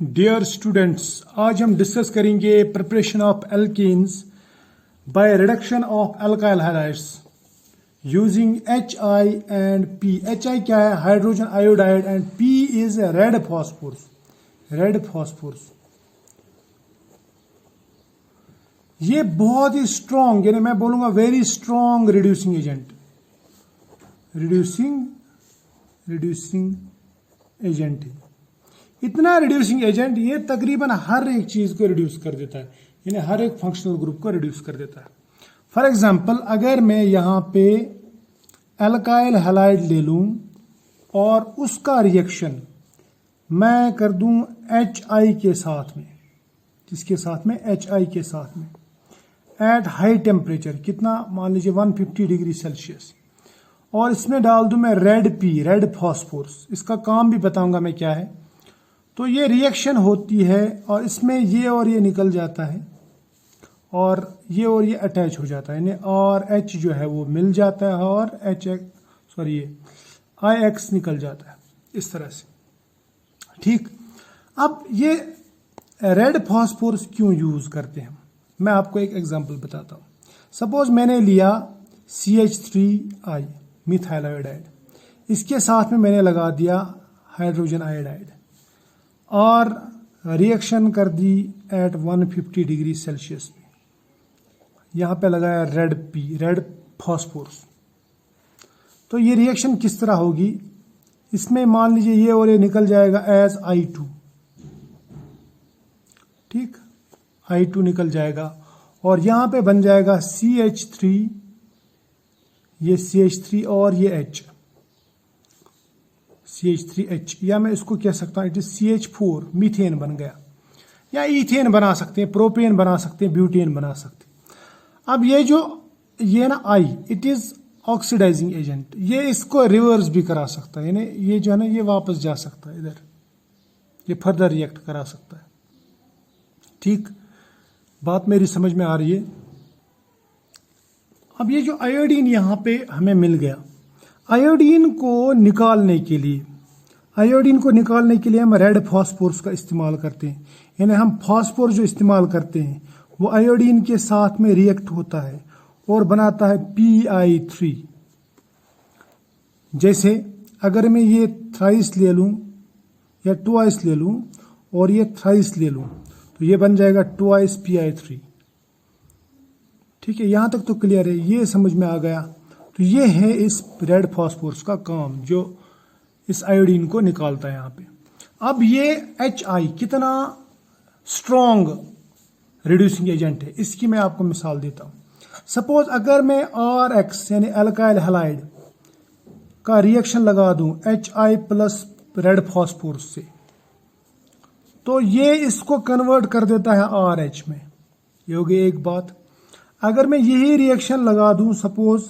Dear students, आज हम discuss करेंगे preparation of alkenes by reduction of alkyl halides using HI and P। HI क्या है? Hydrogen iodide. And P is red phosphorus. Red phosphorus ये बहुत ही strong, यानी मैं बोलूंगा very strong reducing agent. Reducing agent है। इतना रिड्यूसिंग एजेंट ये तकरीबन हर एक चीज को रिड्यूस कर देता है, यानी हर एक फंक्शनल ग्रुप को रिड्यूस कर देता है। फॉर एग्जाम्पल, अगर मैं यहां पे एल्काइल हैलाइड ले लूं और उसका रिएक्शन मैं कर दूं HI के साथ में, किसके साथ में? HI के साथ में, एट हाई टेम्परेचर, कितना? मान लीजिए 150 डिग्री सेल्सियस, और इसमें डाल दूं मैं रेड P, रेड फॉस्फोरस। इसका काम भी बताऊंगा मैं क्या है। तो ये रिएक्शन होती है और इसमें ये और ये निकल जाता है और ये अटैच हो जाता है, यानी और H जो है वो मिल जाता है और IX निकल जाता है इस तरह से। ठीक, अब ये रेड फॉस्फोरस क्यों यूज करते हैं, मैं आपको एक एग्जांपल बताता हूँ। सपोज मैंने लिया CH3I मिथाइल आयोडाइड, इसके साथ में मैंने लगा दिया हाइड्रोजन आयोडाइड और रिएक्शन कर दी एट 150 डिग्री सेल्सियस में। यहां पे लगाया रेड P, रेड फॉस्फोरस। तो ये रिएक्शन किस तरह होगी? इसमें मान लीजिए ये और ये निकल जाएगा एज I2। ठीक, I2 निकल जाएगा और यहां पे बन जाएगा CH3, ये CH3 और ये H, CH3H, या मैं इसको कह सकता हूं इट इज CH4, मीथेन बन गया, या ईथेन बना सकते हैं, प्रोपेन बना सकते हैं, ब्यूटेन बना सकते हैं। अब ये ना I, it is oxidising agent, ये इसको रिवर्स भी करा सकता है, यानी ये जो है ना ये वापस जा सकता है इधर, ये फर्दर रिएक्ट करा सकता है। ठीक, बात मेरी समझ में आ रही है। अब ये जो आयोडीन यहां पे हमें मिल गया, आयोडीन को निकालने के लिए हम रेड फॉस्फोरस का इस्तेमाल करते हैं, यानी हम फॉस्फोरस जो इस्तेमाल करते हैं वो आयोडीन के साथ में रिएक्ट होता है और बनाता है PI3। जैसे अगर मैं ये थ्राइस ले लूं या ट्वाइस ले लूं और ये थ्राइस ले लूं तो ये बन जाएगा ट्वाइस PI3। ठीक है, यहां तक तो क्लियर है, ये समझ में आ गया। तो ये है इस रेड फॉस्फोरस का काम, जो इस आयोडीन को निकालता है यहां पे। अब ये HI कितना स्ट्रॉन्ग रिड्यूसिंग एजेंट है, इसकी मैं आपको मिसाल देता हूं। सपोज अगर मैं RX यानी अल्काइल हैलाइड का रिएक्शन लगा दूं HI प्लस रेड फॉस्फोरस से, तो ये इसको कन्वर्ट कर देता है RH में। ये हो गई एक बात। अगर मैं यही रिएक्शन लगा दूं सपोज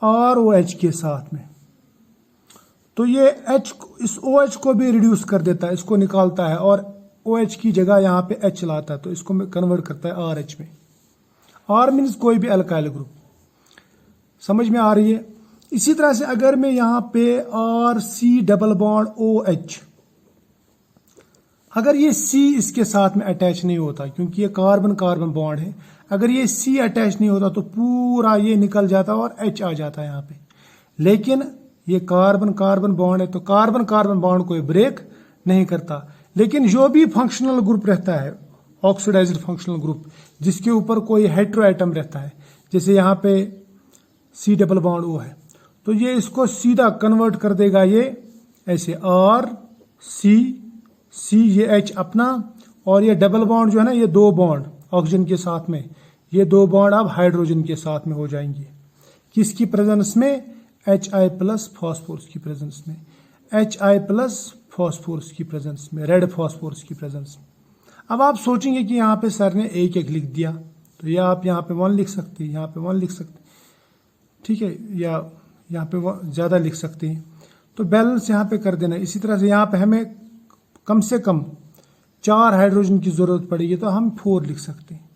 ROH के साथ में, तो ये H इस OH को भी रिड्यूस कर देता है, इसको निकालता है और OH की जगह यहां पे H लाता है, तो इसको कन्वर्ट करता है RH में। R मीन्स कोई भी अल्काइल ग्रुप। समझ में आ रही है? इसी तरह से अगर मैं यहां पे RC डबल बॉन्ड OH, अगर ये C इसके साथ में अटैच नहीं होता, क्योंकि ये कार्बन कार्बन बॉन्ड है, अगर ये C अटैच नहीं होता तो पूरा ये निकल जाता और H आ जाता है यहां पे। लेकिन ये कार्बन कार्बन बॉन्ड है तो कार्बन कार्बन बॉन्ड को ब्रेक नहीं करता। लेकिन जो भी फंक्शनल ग्रुप रहता है, ऑक्सीडाइज्ड फंक्शनल ग्रुप, जिसके ऊपर कोई हेट्रो एटम रहता है, जैसे यहां पे C डबल बॉन्ड O है, तो ये इसको सीधा कन्वर्ट कर देगा, ये ऐसे C, ये H अपना, और ये डबल बॉन्ड जो है ना, ये दो बॉन्ड ऑक्सीजन के साथ में, ये दो बॉन्ड अब हाइड्रोजन के साथ में हो जाएंगे। किसकी प्रेजेंस में? HI प्लस फॉस्फोरस की प्रेजेंस में, HI प्लस फॉस्फोरस की प्रेजेंस में, रेड फॉस्फोरस की प्रेजेंस में। अब आप सोचेंगे कि यहाँ पे सर ने एक लिख दिया, तो या आप यहाँ पे 1 लिख सकते हैं, यहाँ पे 1 लिख सकते हैं, ठीक है, या यहाँ पे ज्यादा लिख सकते हैं, तो बैलेंस यहाँ पे कर देना। इसी तरह से यहाँ पे हमें कम से कम 4 हाइड्रोजन की जरूरत पड़ेगी तो हम 4 लिख सकते हैं।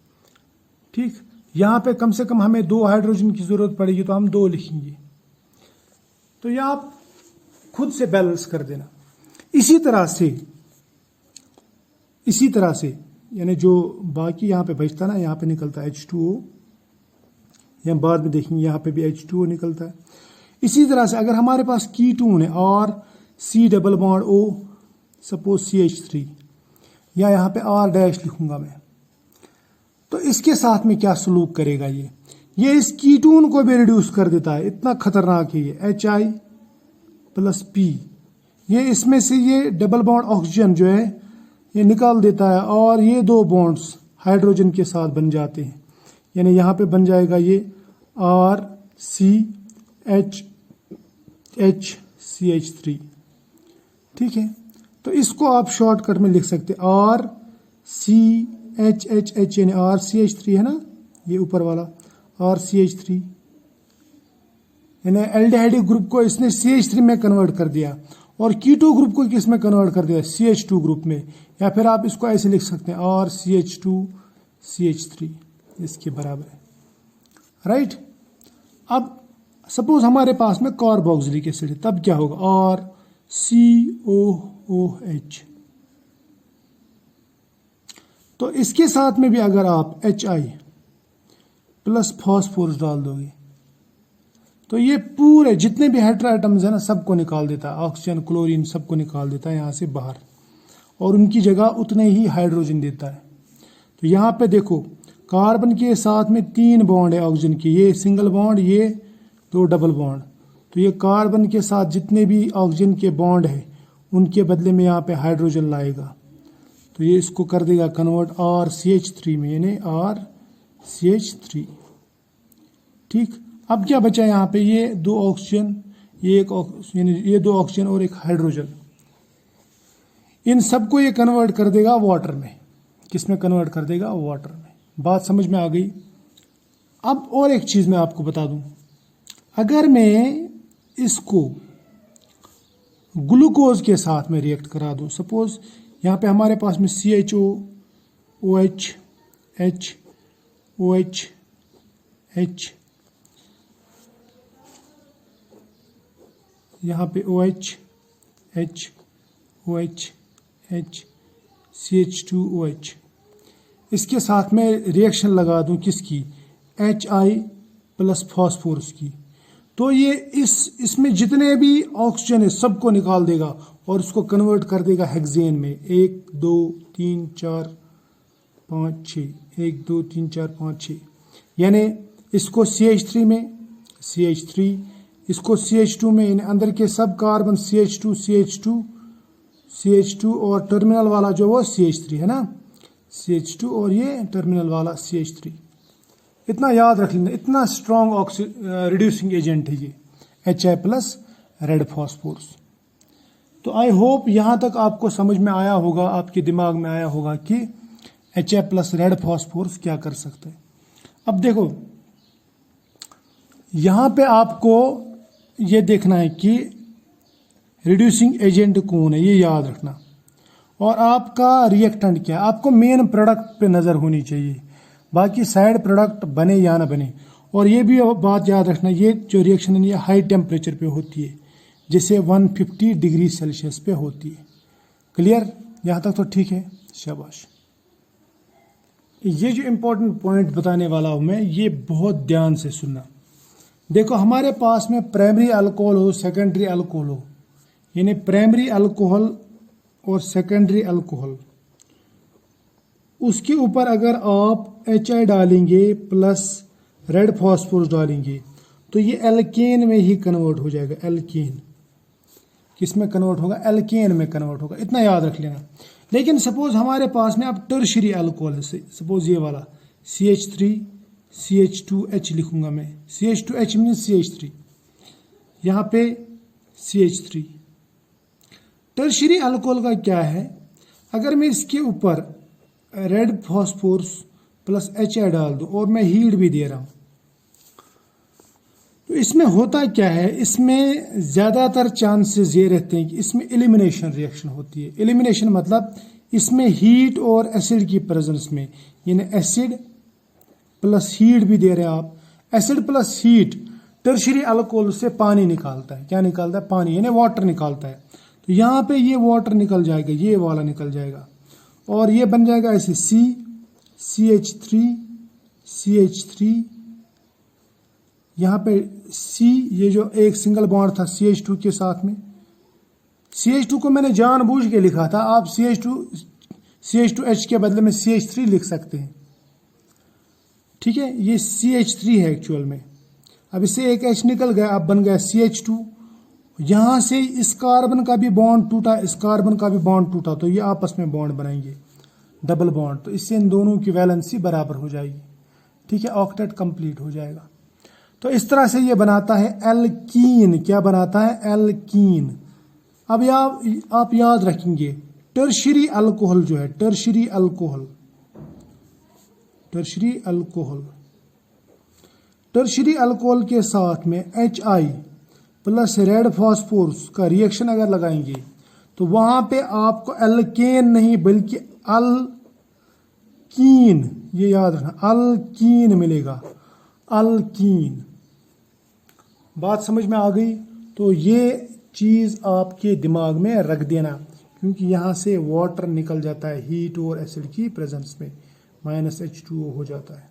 ठीक, यहां पे कम से कम हमें 2 हाइड्रोजन की जरूरत पड़ेगी तो हम 2 लिखेंगे। तो यह आप खुद से बैलेंस कर देना। इसी तरह से इसी तरह से यानी जो बाकी यहाँ पे बचता ना, यहाँ पे निकलता है H2O, या बाद में देखेंगे यहाँ पे भी H2O निकलता है। इसी तरह से अगर हमारे पास कीटोन है और C double bond O, suppose CH3, या यहाँ पे R डैश लिखूंगा मैं, तो इसके साथ में क्या सलूक करेगा ये इस कीटोन को भी रिड्यूस कर देता है। इतना खतरनाक है ये Hi+P, ये इसमें से ये डबल बॉन्ड ऑक्सीजन जो है ये निकाल देता है और ये दो बॉन्ड्स हाइड्रोजन के साथ बन जाते हैं। यानी यहाँ पे बन जाएगा ये RCHHCH3, ठीक है। तो इसको आप शॉर्टकट में लिख सकते हैं RCHHH, यानी RCH3 है ना, ये ऊपर वाला RCH3, यानी एल्डिहाइड ग्रुप को इसने CH3 में कन्वर्ट कर दिया और कीटो ग्रुप को किस में कन्वर्ट कर दिया, CH2 ग्रुप में। या फिर आप इसको ऐसे लिख सकते हैं RCH2CH3, इसके बराबर है, राइट। अब सपोज हमारे पास में कार्बोक्सिलिक एसिड है, तब क्या होगा, RCOOH। तो इसके साथ में भी अगर आप HI प्लस फॉस्फोरस डाल दोगे तो ये पूरे जितने भी हेटेरो एटम्स है ना, सबको निकाल देता है, ऑक्सीजन क्लोरीन सबको निकाल देता है यहाँ से बाहर, और उनकी जगह उतने ही हाइड्रोजन देता है। तो यहाँ पे देखो कार्बन के साथ में 3 बॉन्ड है ऑक्सीजन के, ये सिंगल बॉन्ड, ये 2 डबल बॉन्ड। तो ये कार्बन के साथ जितने भी ऑक्सीजन के बॉन्ड है उनके बदले में यहाँ पे हाइड्रोजन लाएगा, तो ये इसको कर देगा कन्वर्ट RCH3 में, यानी RCH3, ठीक। अब क्या बचा यहाँ पे, ये 2 ऑक्सीजन, ये यानी ये 2 ऑक्सीजन और एक हाइड्रोजन, इन सबको ये कन्वर्ट कर देगा वाटर में। किस में कन्वर्ट कर देगा, वाटर में। बात समझ में आ गई। अब और एक चीज मैं आपको बता दूं, अगर मैं इसको ग्लूकोज के साथ में रिएक्ट करा दूं, सपोज यहाँ पे हमारे पास में CHO OH यहाँ पे OH CH2OH, इसके साथ में रिएक्शन लगा दूं किसकी, HI प्लस फॉस्फोरस की, तो ये इसमें जितने भी ऑक्सीजन है सबको निकाल देगा और उसको कन्वर्ट कर देगा हेक्सेन में, 1 2 3 4 5 6, 1 2 3 4 5 6, यानी इसको CH3 में CH3, इसको CH2 में, इन अंदर के सब कार्बन CH2 और टर्मिनल वाला जो वो CH3 है ना, CH2 और ये टर्मिनल वाला CH3। इतना याद रख लेना, इतना स्ट्रॉन्ग रिड्यूसिंग एजेंट है ये HI प्लस रेड फॉस्फोरस। तो आई होप यहाँ तक आपको समझ में आया होगा, आपके दिमाग में आया होगा कि HI प्लस रेड फॉस्फोरस क्या कर सकते हैं। अब देखो यहाँ पे आपको ये देखना है कि रिड्यूसिंग एजेंट कौन है, ये याद रखना, और आपका रिएक्टेंट क्या है। आपको मेन प्रोडक्ट पे नज़र होनी चाहिए, बाकी साइड प्रोडक्ट बने या ना बने। और ये भी बात याद रखना, ये जो रिएक्शन है ये हाई टेम्परेचर पे होती है, जैसे 150 डिग्री सेल्सियस पे होती है। क्लियर, यहाँ तक तो ठीक है, शाबाश। ये जो इम्पोर्टेंट पॉइंट बताने वाला हूँ मैं, ये बहुत ध्यान से सुनना। देखो हमारे पास में प्राइमरी अल्कोहल हो, सेकेंडरी अल्कोहल हो, यानी प्राइमरी अल्कोहल और सेकेंडरी अल्कोहल, उसके ऊपर अगर आप HI डालेंगे प्लस रेड फॉस्फोरस डालेंगे तो ये एल्केन में ही कन्वर्ट हो जाएगा। एल्केन किस में कन्वर्ट होगा, एल्केन में कन्वर्ट होगा, इतना याद रख लेना। लेकिन सपोज हमारे पास में अब टर्शियरी अल्कोहल है, सपोज ये वाला CH3 CH2H लिखूंगा मैं, CH2H मीन्स CH3, यहाँ पे CH3। टर्शियरी अल्कोहल का क्या है, अगर मैं इसके ऊपर रेड फॉस्फोरस प्लस HI डाल दूं और मैं हीट भी दे रहा हूं, तो इसमें होता क्या है, इसमें ज़्यादातर चांसेस ये रहते हैं कि इसमें एलिमिनेशन रिएक्शन होती है। एलिमिनेशन मतलब इसमें हीट और एसिड की प्रेजेंस में, यानी एसिड प्लस हीट भी दे रहे हैं आप। Acid plus heat tertiary alcohol से पानी निकालता है, क्या निकालता है, पानी, यानी वाटर निकालता है। तो यहाँ पे ये वाटर निकल जाएगा, ये वाला निकल जाएगा, और ये बन जाएगा ऐसे CH3 यहाँ पे C, ये जो एक सिंगल बॉन्ड था CH2 के साथ में, CH2 को मैंने जानबूझ के लिखा था, आप CH2H के बदले में CH3 लिख सकते हैं। ठीक है, ये CH3 है एक्चुअल में। अब इससे एक H निकल गया, अब बन गया CH2। यहां से इस कार्बन का भी बॉन्ड टूटा, इस कार्बन का भी बॉन्ड टूटा, तो ये आपस में बॉन्ड बनाएंगे, डबल बॉन्ड। तो इससे इन दोनों की वैलेंसी बराबर हो जाएगी। ठीक है, ऑक्टेट कंप्लीट हो जाएगा। तो इस तरह से ये बनाता है एल्कीन। क्या बनाता है? एल्कीन। अब आप याद रखेंगे, टर्शरी अल्कोहल जो है, टर्शरी अल्कोहल के साथ में HI प्लस रेड फॉस्फोरस का रिएक्शन अगर लगाएंगे तो वहां पे आपको एल्केन नहीं बल्कि अल्कीन, ये याद रखना, अल्कीन मिलेगा, अल्कीन। बात समझ में आ गई? तो ये चीज आपके दिमाग में रख देना, क्योंकि यहां से वाटर निकल जाता है हीट और एसिड की प्रेजेंस में, -H2O हो जाता है।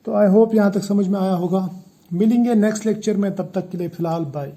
तो आई होप यहां तक समझ में आया होगा। मिलेंगे नेक्स्ट लेक्चर में, तब तक के लिए फिलहाल बाय।